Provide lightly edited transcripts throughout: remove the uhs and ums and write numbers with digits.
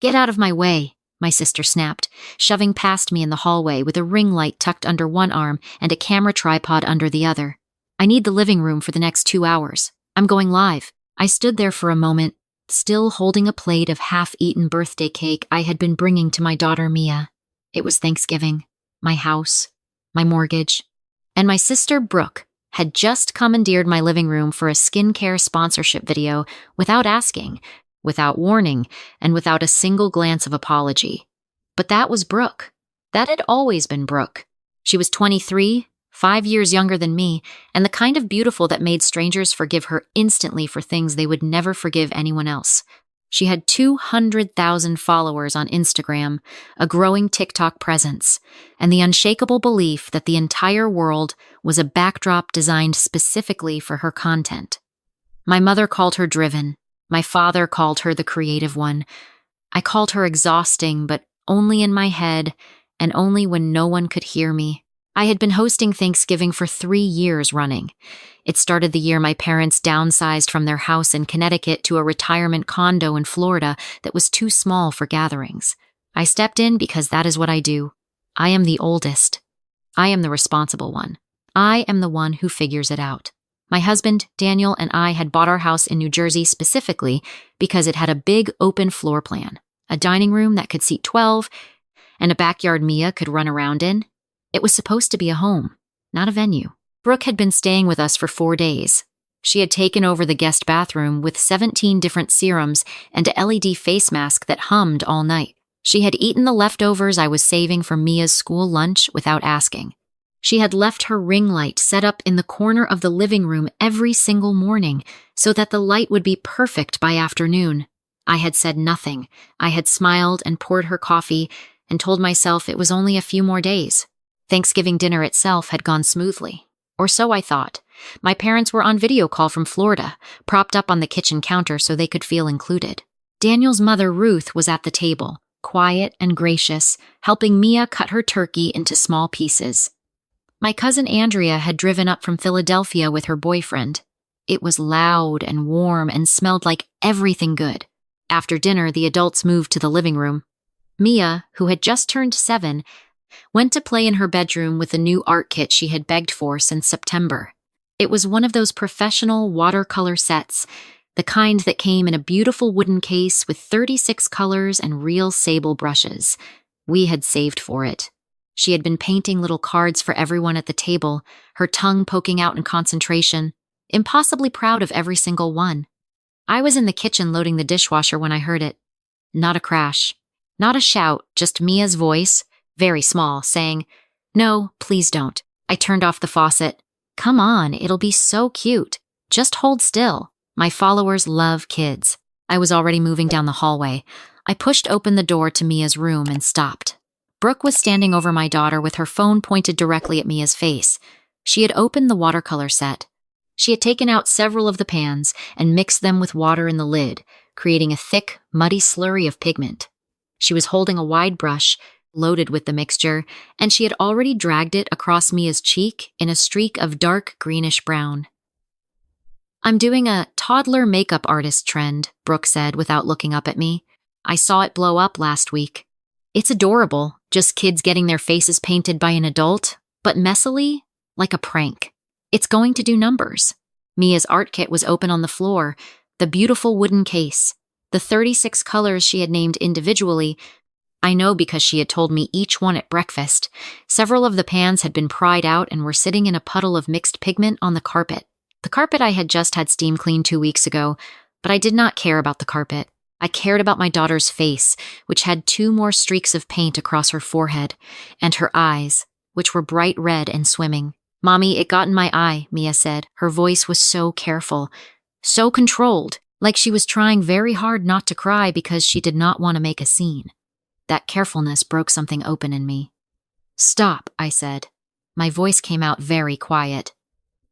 "Get out of my way," my sister snapped, shoving past me in the hallway with a ring light tucked under one arm and a camera tripod under the other. "I need the living room for the next 2 hours. I'm going live." I stood there for a moment, still holding a plate of half-eaten birthday cake I had been bringing to my daughter Mia. It was Thanksgiving, my house, my mortgage, and my sister Brooke had just commandeered my living room for a skincare sponsorship video without asking, without warning, and without a single glance of apology. But that was Brooke. That had always been Brooke. She was 23, 5 years younger than me, and the kind of beautiful that made strangers forgive her instantly for things they would never forgive anyone else. She had 200,000 followers on Instagram, a growing TikTok presence, and the unshakable belief that the entire world was a backdrop designed specifically for her content. My mother called her driven. My father called her the creative one. I called her exhausting, but only in my head, and only when no one could hear me. I had been hosting Thanksgiving for 3 years running. It started the year my parents downsized from their house in Connecticut to a retirement condo in Florida that was too small for gatherings. I stepped in because that is what I do. I am the oldest. I am the responsible one. I am the one who figures it out. My husband, Daniel, and I had bought our house in New Jersey specifically because it had a big open floor plan, a dining room that could seat 12, and a backyard Mia could run around in. It was supposed to be a home, not a venue. Brooke had been staying with us for 4 days. She had taken over the guest bathroom with 17 different serums and a LED face mask that hummed all night. She had eaten the leftovers I was saving for Mia's school lunch without asking. She had left her ring light set up in the corner of the living room every single morning so that the light would be perfect by afternoon. I had said nothing. I had smiled and poured her coffee and told myself it was only a few more days. Thanksgiving dinner itself had gone smoothly. Or so I thought. My parents were on video call from Florida, propped up on the kitchen counter so they could feel included. Daniel's mother, Ruth, was at the table, quiet and gracious, helping Mia cut her turkey into small pieces. My cousin Andrea had driven up from Philadelphia with her boyfriend. It was loud and warm and smelled like everything good. After dinner, the adults moved to the living room. Mia, who had just turned 7, went to play in her bedroom with a new art kit she had begged for since September. It was one of those professional watercolor sets, the kind that came in a beautiful wooden case with 36 colors and real sable brushes. We had saved for it. She had been painting little cards for everyone at the table, her tongue poking out in concentration, impossibly proud of every single one. I was in the kitchen loading the dishwasher when I heard it. Not a crash, not a shout, just Mia's voice, very small, saying, "No, please don't." I turned off the faucet. "Come on, it'll be so cute. Just hold still. My followers love kids." I was already moving down the hallway. I pushed open the door to Mia's room and stopped. Brooke was standing over my daughter with her phone pointed directly at Mia's face. She had opened the watercolor set. She had taken out several of the pans and mixed them with water in the lid, creating a thick, muddy slurry of pigment. She was holding a wide brush, loaded with the mixture, and she had already dragged it across Mia's cheek in a streak of dark greenish-brown. "I'm doing a toddler makeup artist trend," Brooke said without looking up at me. "I saw it blow up last week. It's adorable, just kids getting their faces painted by an adult, but messily, like a prank. It's going to do numbers." Mia's art kit was open on the floor, the beautiful wooden case, the 36 colors she had named individually. I know because she had told me each one at breakfast. Several of the pans had been pried out and were sitting in a puddle of mixed pigment on the carpet. The carpet I had just had steam cleaned 2 weeks ago, but I did not care about the carpet. I cared about my daughter's face, which had 2 more streaks of paint across her forehead, and her eyes, which were bright red and swimming. "Mommy, it got in my eye," Mia said. Her voice was so careful, so controlled, like she was trying very hard not to cry because she did not want to make a scene. That carefulness broke something open in me. "Stop," I said. My voice came out very quiet.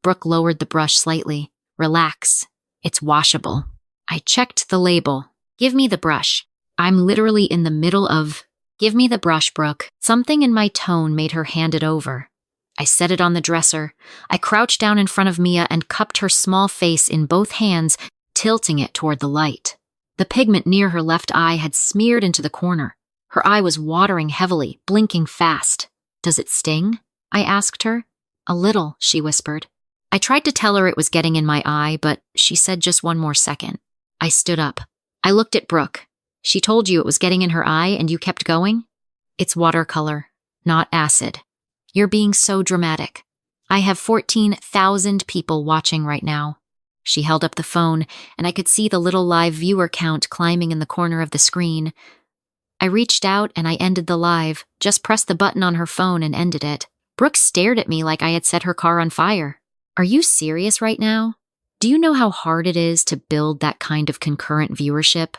Brooke lowered the brush slightly. "Relax. It's washable." I checked the label. "Give me the brush. I'm literally in the middle of—" "Give me the brush, Brooke." Something in my tone made her hand it over. I set it on the dresser. I crouched down in front of Mia and cupped her small face in both hands, tilting it toward the light. The pigment near her left eye had smeared into the corner. Her eye was watering heavily, blinking fast. "Does it sting?" I asked her. "A little," she whispered. I tried to tell her it was getting in my eye, but she said just one more second. I stood up. I looked at Brooke. "She told you it was getting in her eye and you kept going?" "It's watercolor, not acid." "You're being so dramatic. I have 14,000 people watching right now." She held up the phone, and I could see the little live viewer count climbing in the corner of the screen. I reached out and I ended the live, just pressed the button on her phone and ended it. Brooke stared at me like I had set her car on fire. "Are you serious right now? Do you know how hard it is to build that kind of concurrent viewership?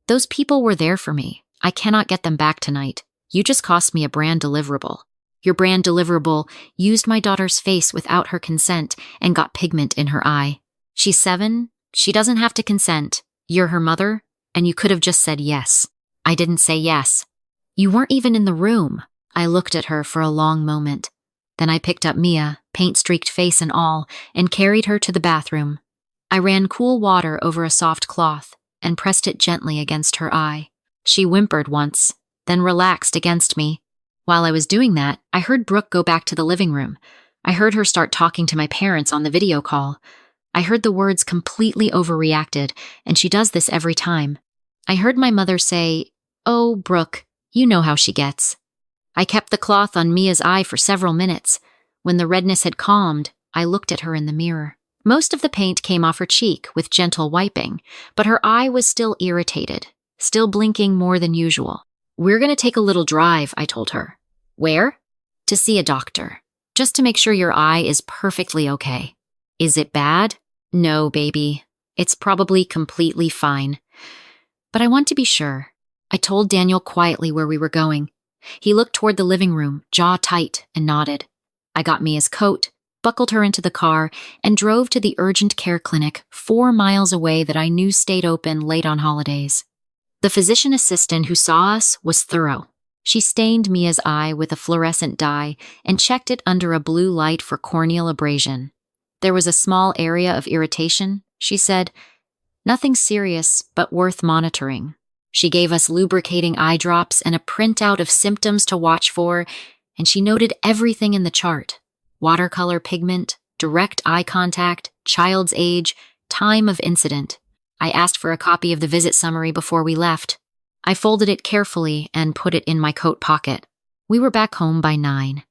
Those people were there for me. I cannot get them back tonight. You just cost me a brand deliverable. Your brand deliverable used my daughter's face without her consent and got pigment in her eye. She's 7. She doesn't have to consent. You're her mother, and you could have just said yes." I didn't say yes. "You weren't even in the room." I looked at her for a long moment. Then I picked up Mia, paint-streaked face and all, and carried her to the bathroom. I ran cool water over a soft cloth and pressed it gently against her eye. She whimpered once, then relaxed against me. While I was doing that, I heard Brooke go back to the living room. I heard her start talking to my parents on the video call. I heard the words "completely overreacted," and she does this every time. I heard my mother say, "Oh, Brooke, you know how she gets." I kept the cloth on Mia's eye for several minutes. When the redness had calmed, I looked at her in the mirror. Most of the paint came off her cheek with gentle wiping, but her eye was still irritated, still blinking more than usual. "We're going to take a little drive," I told her. "Where?" "To see a doctor, just to make sure your eye is perfectly okay." "Is it bad?" "No, baby. It's probably completely fine. But I want to be sure." I told Daniel quietly where we were going. He looked toward the living room, jaw tight, and nodded. I got Mia's coat, buckled her into the car, and drove to the urgent care clinic 4 miles away that I knew stayed open late on holidays. The physician assistant who saw us was thorough. She stained Mia's eye with a fluorescent dye and checked it under a blue light for corneal abrasion. There was a small area of irritation, she said. Nothing serious, but worth monitoring. She gave us lubricating eye drops and a printout of symptoms to watch for, and she noted everything in the chart: watercolor pigment, direct eye contact, child's age, time of incident. I asked for a copy of the visit summary before we left. I folded it carefully and put it in my coat pocket. We were back home by 9.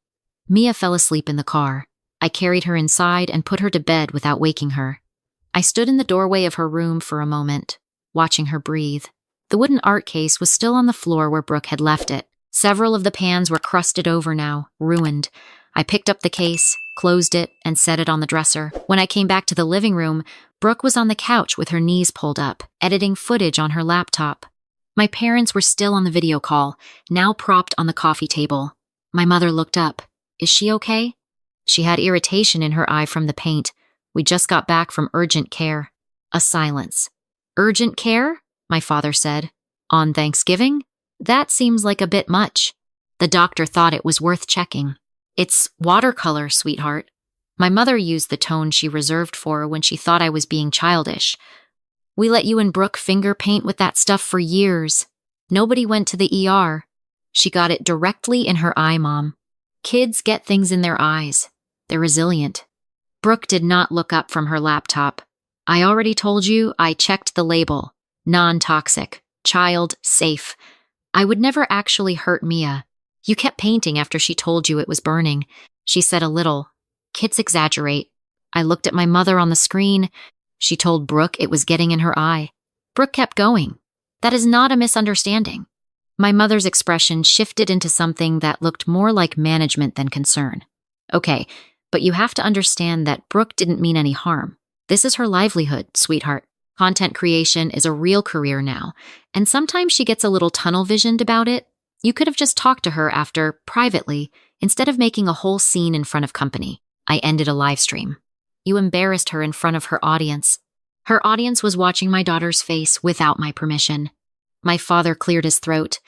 Mia fell asleep in the car. I carried her inside and put her to bed without waking her. I stood in the doorway of her room for a moment, watching her breathe. The wooden art case was still on the floor where Brooke had left it. Several of the pans were crusted over now, ruined. I picked up the case, closed it, and set it on the dresser. When I came back to the living room, Brooke was on the couch with her knees pulled up, editing footage on her laptop. My parents were still on the video call, now propped on the coffee table. My mother looked up. "Is she okay?" She had irritation in her eye from the paint. "We just got back from urgent care." A silence. "Urgent care?" my father said. "On Thanksgiving? That seems like a bit much." The doctor thought it was worth checking. "It's watercolor, sweetheart." My mother used the tone she reserved for when she thought I was being childish. "We let you and Brooke finger paint with that stuff for years. Nobody went to the ER. She got it directly in her eye, Mom. Kids get things in their eyes. They're resilient." Brooke did not look up from her laptop. "I already told you I checked the label. Non-toxic. Child safe. I would never actually hurt Mia. You kept painting after she told you it was burning." She said a little. "Kids exaggerate." I looked at my mother on the screen. She told Brooke it was getting in her eye. Brooke kept going. "That is not a misunderstanding." My mother's expression shifted into something that looked more like management than concern. "Okay, but you have to understand that Brooke didn't mean any harm. This is her livelihood, sweetheart. Content creation is a real career now, and sometimes she gets a little tunnel-visioned about it. You could have just talked to her after, privately, instead of making a whole scene in front of company." I ended a live stream. "You embarrassed her in front of her audience." Her audience was watching my daughter's face without my permission. My father cleared his throat.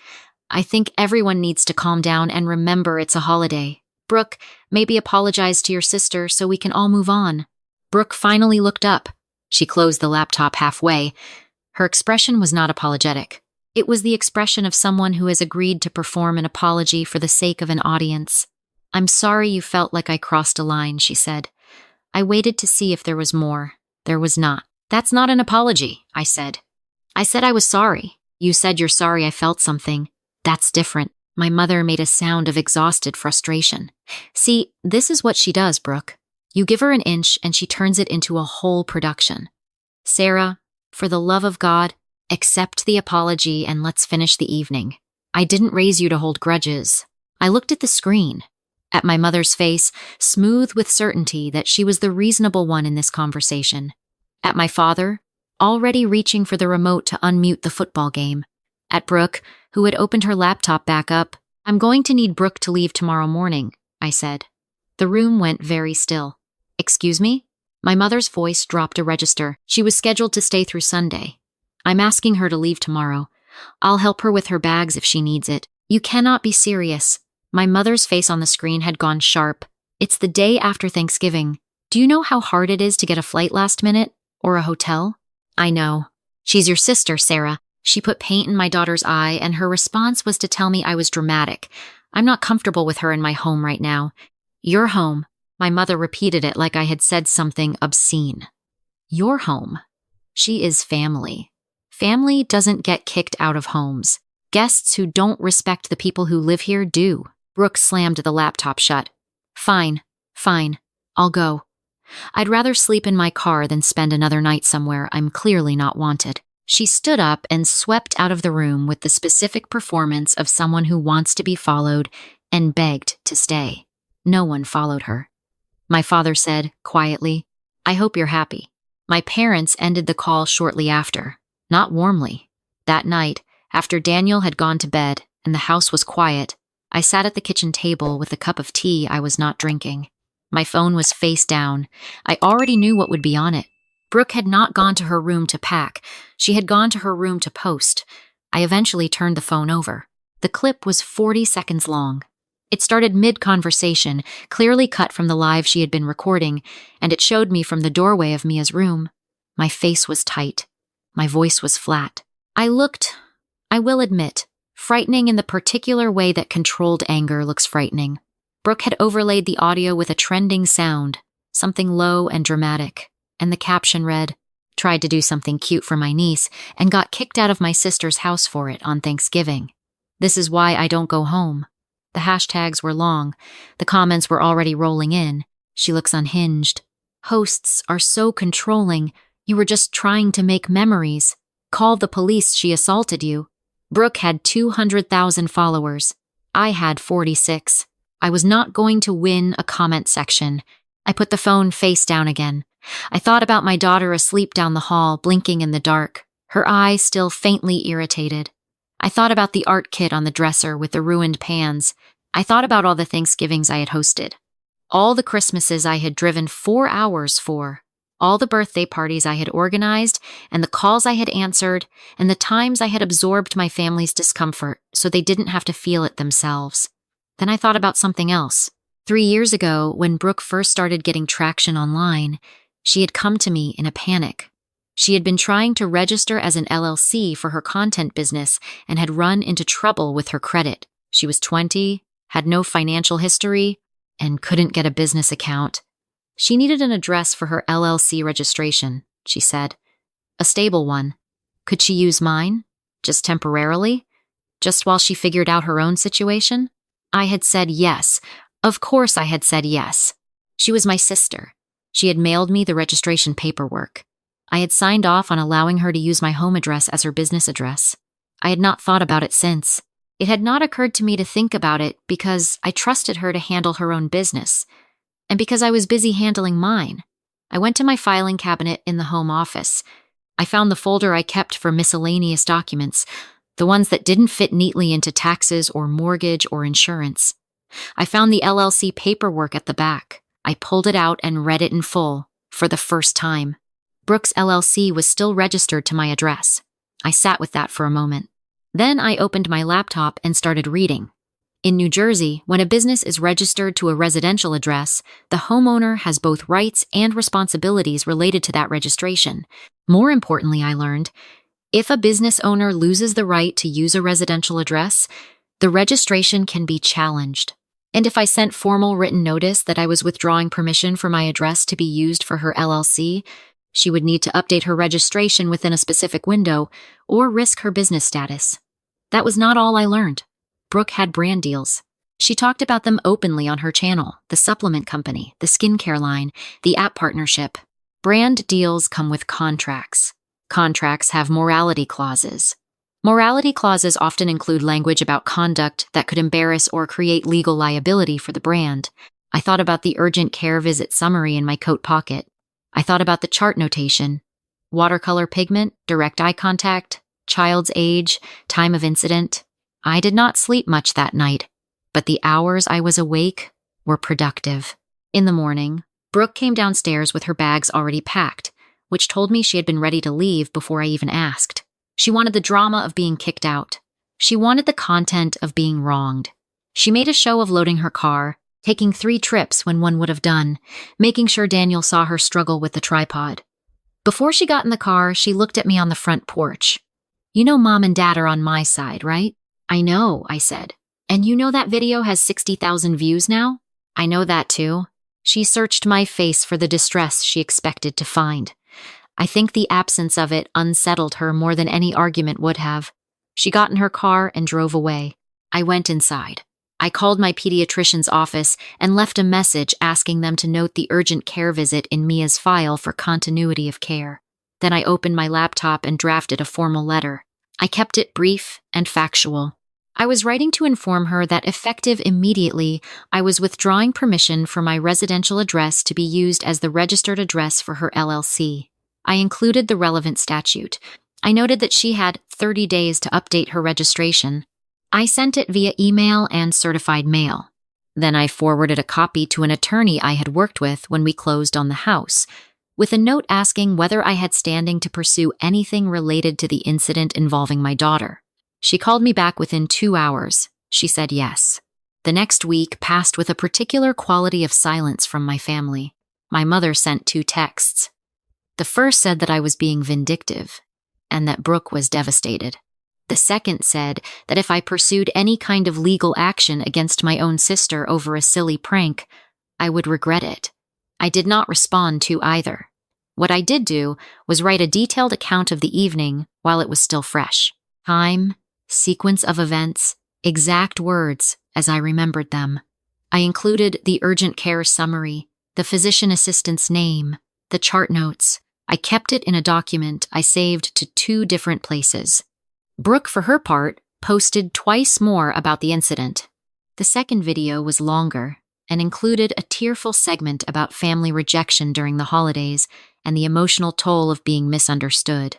"I think everyone needs to calm down and remember it's a holiday. Brooke, maybe apologize to your sister so we can all move on." Brooke finally looked up. She closed the laptop halfway. Her expression was not apologetic. It was the expression of someone who has agreed to perform an apology for the sake of an audience. "I'm sorry you felt like I crossed a line," she said. "I waited to see if there was more. There was not." "That's not an apology," I said. "I said I was sorry. You said you're sorry I felt something. That's different." My mother made a sound of exhausted frustration. "See, this is what she does, Brooke. You give her an inch and she turns it into a whole production. Sarah, for the love of God, accept the apology and let's finish the evening. I didn't raise you to hold grudges." I looked at the screen, at my mother's face, smooth with certainty that she was the reasonable one in this conversation. At my father, already reaching for the remote to unmute the football game. At Brooke, who had opened her laptop back up. "I'm going to need Brooke to leave tomorrow morning," I said. The room went very still. "Excuse me?" My mother's voice dropped a register. "She was scheduled to stay through Sunday. I'm asking her to leave tomorrow. I'll help her with her bags if she needs it." "You cannot be serious." My mother's face on the screen had gone sharp. "It's the day after Thanksgiving. Do you know how hard it is to get a flight last minute? Or a hotel?" "I know. She's your sister, Sarah." She put paint in my daughter's eye, and her response was to tell me I was dramatic. "I'm not comfortable with her in my home right now." "Your home." My mother repeated it like I had said something obscene. "Your home." She is family. Family doesn't get kicked out of homes. Guests who don't respect the people who live here do. Brooke slammed the laptop shut. Fine. I'll go. I'd rather sleep in my car than spend another night somewhere I'm clearly not wanted." She stood up and swept out of the room with the specific performance of someone who wants to be followed and begged to stay. No one followed her. My father said, quietly, "I hope you're happy." My parents ended the call shortly after, not warmly. That night, after Daniel had gone to bed and the house was quiet, I sat at the kitchen table with a cup of tea I was not drinking. My phone was face down. I already knew what would be on it. Brooke had not gone to her room to pack. She had gone to her room to post. I eventually turned the phone over. The clip was 40 seconds long. It started mid-conversation, clearly cut from the live she had been recording, and it showed me from the doorway of Mia's room. My face was tight. My voice was flat. I looked, I will admit, frightening in the particular way that controlled anger looks frightening. Brooke had overlaid the audio with a trending sound, something low and dramatic, and the caption read, "Tried to do something cute for my niece and got kicked out of my sister's house for it on Thanksgiving. This is why I don't go home." The hashtags were long. The comments were already rolling in. "She looks unhinged." "Hosts are so controlling. You were just trying to make memories. Call the police, she assaulted you." Brooke had 200,000 followers. I had 46. I was not going to win a comment section. I put the phone face down again. I thought about my daughter asleep down the hall, blinking in the dark, her eye still faintly irritated. I thought about the art kit on the dresser with the ruined pans. I thought about all the Thanksgivings I had hosted, all the Christmases I had driven 4 hours for, all the birthday parties I had organized, and the calls I had answered, and the times I had absorbed my family's discomfort so they didn't have to feel it themselves. Then I thought about something else. 3 years ago, when Brooke first started getting traction online, she had come to me in a panic. She had been trying to register as an LLC for her content business and had run into trouble with her credit. She was 20, had no financial history, and couldn't get a business account. She needed an address for her LLC registration, she said. A stable one. Could she use mine? Just temporarily? Just while she figured out her own situation? I had said yes. Of course I had said yes. She was my sister. She had mailed me the registration paperwork. I had signed off on allowing her to use my home address as her business address. I had not thought about it since. It had not occurred to me to think about it because I trusted her to handle her own business, and because I was busy handling mine. I went to my filing cabinet in the home office. I found the folder I kept for miscellaneous documents, the ones that didn't fit neatly into taxes or mortgage or insurance. I found the LLC paperwork at the back. I pulled it out and read it in full, for the first time. Brooke's LLC was still registered to my address. I sat with that for a moment. Then I opened my laptop and started reading. In New Jersey, when a business is registered to a residential address, the homeowner has both rights and responsibilities related to that registration. More importantly, I learned, If a business owner loses the right to use a residential address, the registration can be challenged. And if I sent formal written notice that I was withdrawing permission for my address to be used for her LLC, she would need to update her registration within a specific window or risk her business status. That was not all I learned. Brooke had brand deals. She talked about them openly on her channel: the supplement company, the skincare line, the app partnership. Brand deals come with contracts. Contracts have morality clauses. Morality clauses often include language about conduct that could embarrass or create legal liability for the brand. I thought about the urgent care visit summary in my coat pocket. I thought about the chart notation: watercolor pigment, direct eye contact, child's age, time of incident. I did not sleep much that night, but the hours I was awake were productive. In the morning, Brooke came downstairs with her bags already packed, which told me she had been ready to leave before I even asked. She wanted the drama of being kicked out. She wanted the content of being wronged. She made a show of loading her car, taking 3 trips when one would have done, making sure Daniel saw her struggle with the tripod. Before she got in the car, she looked at me on the front porch. "You know Mom and Dad are on my side, right?" "I know," I said. "And you know that video has 60,000 views now?" "I know that too." She searched my face for the distress she expected to find. I think the absence of it unsettled her more than any argument would have. She got in her car and drove away. I went inside. I called my pediatrician's office and left a message asking them to note the urgent care visit in Mia's file for continuity of care. Then I opened my laptop and drafted a formal letter. I kept it brief and factual. I was writing to inform her that effective immediately, I was withdrawing permission for my residential address to be used as the registered address for her LLC. I included the relevant statute. I noted that she had 30 days to update her registration. I sent it via email and certified mail. Then I forwarded a copy to an attorney I had worked with when we closed on the house, with a note asking whether I had standing to pursue anything related to the incident involving my daughter. She called me back within 2 hours. She said yes. The next week passed with a particular quality of silence from my family. My mother sent 2 texts. The first said that I was being vindictive, and that Brooke was devastated. The second said that if I pursued any kind of legal action against my own sister over a silly prank, I would regret it. I did not respond to either. What I did do was write a detailed account of the evening while it was still fresh. Time, sequence of events, exact words as I remembered them. I included the urgent care summary, the physician assistant's name, the chart notes. I kept it in a document I saved to 2 different places. Brooke, for her part, posted twice more about the incident. The second video was longer and included a tearful segment about family rejection during the holidays and the emotional toll of being misunderstood.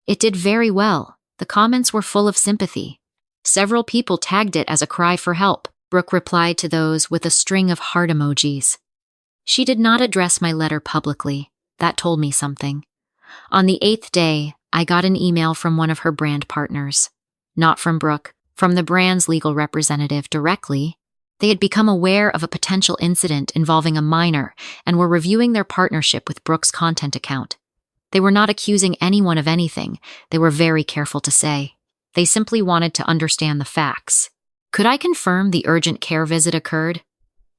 It did very well. The comments were full of sympathy. Several people tagged it as a cry for help. Brooke replied to those with a string of heart emojis. She did not address my letter publicly. That told me something. On the 8th day, I got an email from one of her brand partners. Not from Brooke, from the brand's legal representative directly. They had become aware of a potential incident involving a minor and were reviewing their partnership with Brooke's content account. They were not accusing anyone of anything, they were very careful to say. They simply wanted to understand the facts. Could I confirm the urgent care visit occurred?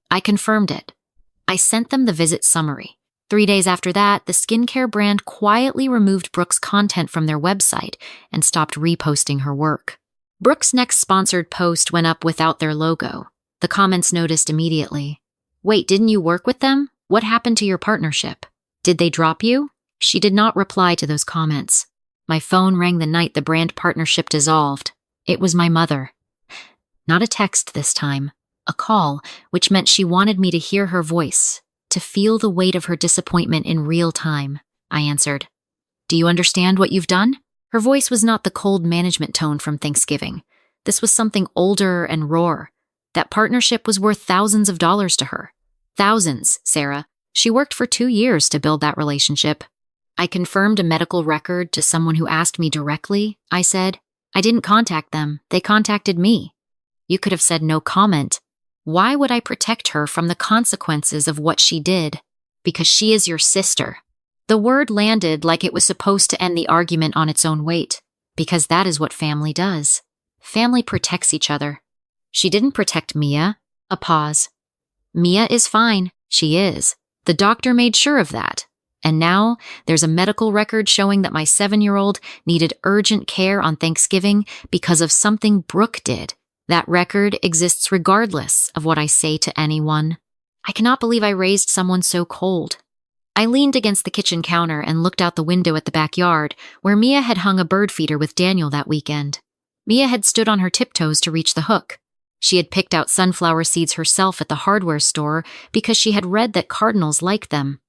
I confirmed it. I sent them the visit summary. 3 days after that, the skincare brand quietly removed Brooke's content from their website and stopped reposting her work. Brooke's next sponsored post went up without their logo. The comments noticed immediately. "Wait, didn't you work with them? What happened to your partnership? Did they drop you?" She did not reply to those comments. My phone rang the night the brand partnership dissolved. It was my mother. Not a text this time. A call, which meant she wanted me to hear her voice, to feel the weight of her disappointment in real time. I answered. "Do you understand what you've done?" Her voice was not the cold management tone from Thanksgiving. This was something older and raw. That partnership was worth thousands of dollars to her. Thousands, Sarah. She worked for 2 years to build that relationship. I confirmed a medical record to someone who asked me directly, I said. I didn't contact them. They contacted me. You could have said no comment. Why would I protect her from the consequences of what she did? Because she is your sister. The word landed like it was supposed to end the argument on its own weight. Because that is what family does. Family protects each other. She didn't protect Mia. A pause. Mia is fine. She is. The doctor made sure of that. And now, there's a medical record showing that my 7-year-old needed urgent care on Thanksgiving because of something Brooke did. That record exists regardless of what I say to anyone. I cannot believe I raised someone so cold. I leaned against the kitchen counter and looked out the window at the backyard, where Mia had hung a bird feeder with Daniel that weekend. Mia had stood on her tiptoes to reach the hook. She had picked out sunflower seeds herself at the hardware store because she had read that cardinals liked them.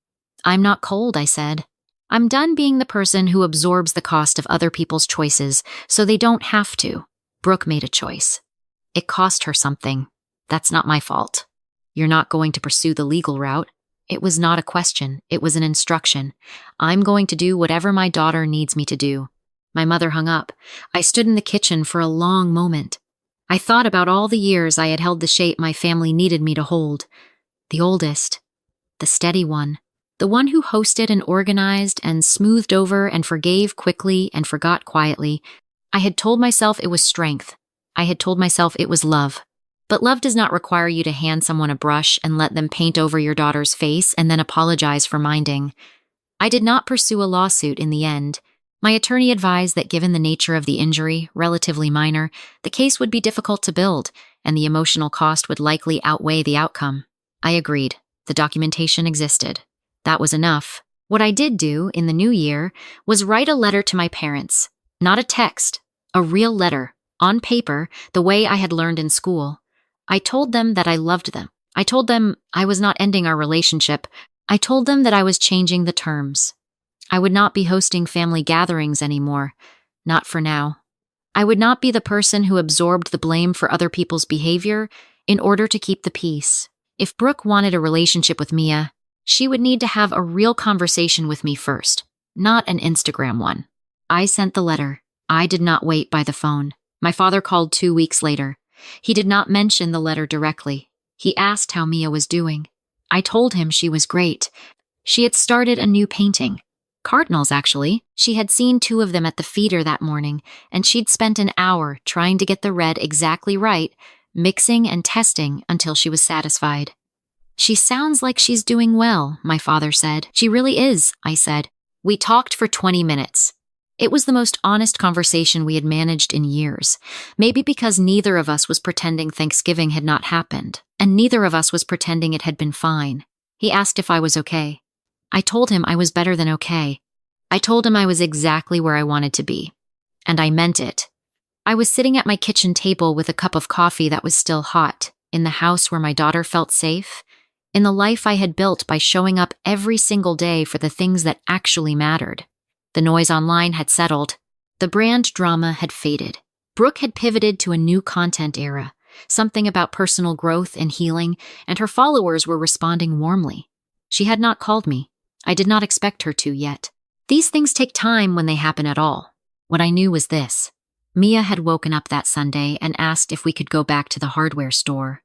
I'm not cold, I said. I'm done being the person who absorbs the cost of other people's choices so they don't have to. Brooke made a choice. It cost her something. That's not my fault. You're not going to pursue the legal route. It was not a question. It was an instruction. I'm going to do whatever my daughter needs me to do. My mother hung up. I stood in the kitchen for a long moment. I thought about all the years I had held the shape my family needed me to hold. The oldest. The steady one. The one who hosted and organized and smoothed over and forgave quickly and forgot quietly. I had told myself it was strength. I had told myself it was love. But love does not require you to hand someone a brush and let them paint over your daughter's face and then apologize for minding. I did not pursue a lawsuit in the end. My attorney advised that given the nature of the injury, relatively minor, the case would be difficult to build, and the emotional cost would likely outweigh the outcome. I agreed. The documentation existed. That was enough. What I did do, in the new year, was write a letter to my parents. Not a text. A real letter. On paper, the way I had learned in school. I told them that I loved them. I told them I was not ending our relationship. I told them that I was changing the terms. I would not be hosting family gatherings anymore. Not for now. I would not be the person who absorbed the blame for other people's behavior in order to keep the peace. If Brooke wanted a relationship with Mia, she would need to have a real conversation with me first, not an Instagram one. I sent the letter. I did not wait by the phone. My father called 2 weeks later. He did not mention the letter directly. He asked how Mia was doing. I told him she was great. She had started a new painting. Cardinals, actually. She had seen 2 of them at the feeder that morning, and she'd spent an hour trying to get the red exactly right, mixing and testing until she was satisfied. She sounds like she's doing well, my father said. She really is, I said. We talked for 20 minutes. It was the most honest conversation we had managed in years, maybe because neither of us was pretending Thanksgiving had not happened, and neither of us was pretending it had been fine. He asked if I was okay. I told him I was better than okay. I told him I was exactly where I wanted to be. And I meant it. I was sitting at my kitchen table with a cup of coffee that was still hot, in the house where my daughter felt safe, in the life I had built by showing up every single day for the things that actually mattered. The noise online had settled. The brand drama had faded. Brooke had pivoted to a new content era, something about personal growth and healing, and her followers were responding warmly. She had not called me. I did not expect her to yet. These things take time when they happen at all. What I knew was this. Mia had woken up that Sunday and asked if we could go back to the hardware store.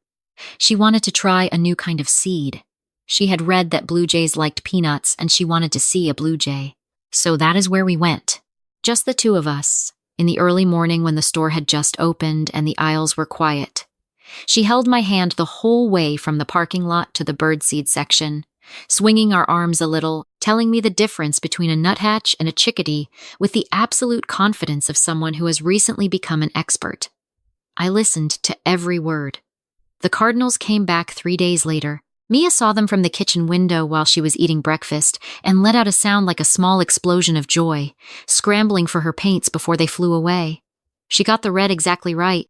She wanted to try a new kind of seed. She had read that blue jays liked peanuts and she wanted to see a blue jay. So that is where we went. Just the 2 of us, in the early morning when the store had just opened and the aisles were quiet. She held my hand the whole way from the parking lot to the birdseed section, swinging our arms a little, telling me the difference between a nuthatch and a chickadee with the absolute confidence of someone who has recently become an expert. I listened to every word. The cardinals came back 3 days later. Mia saw them from the kitchen window while she was eating breakfast and let out a sound like a small explosion of joy, scrambling for her paints before they flew away. She got the red exactly right.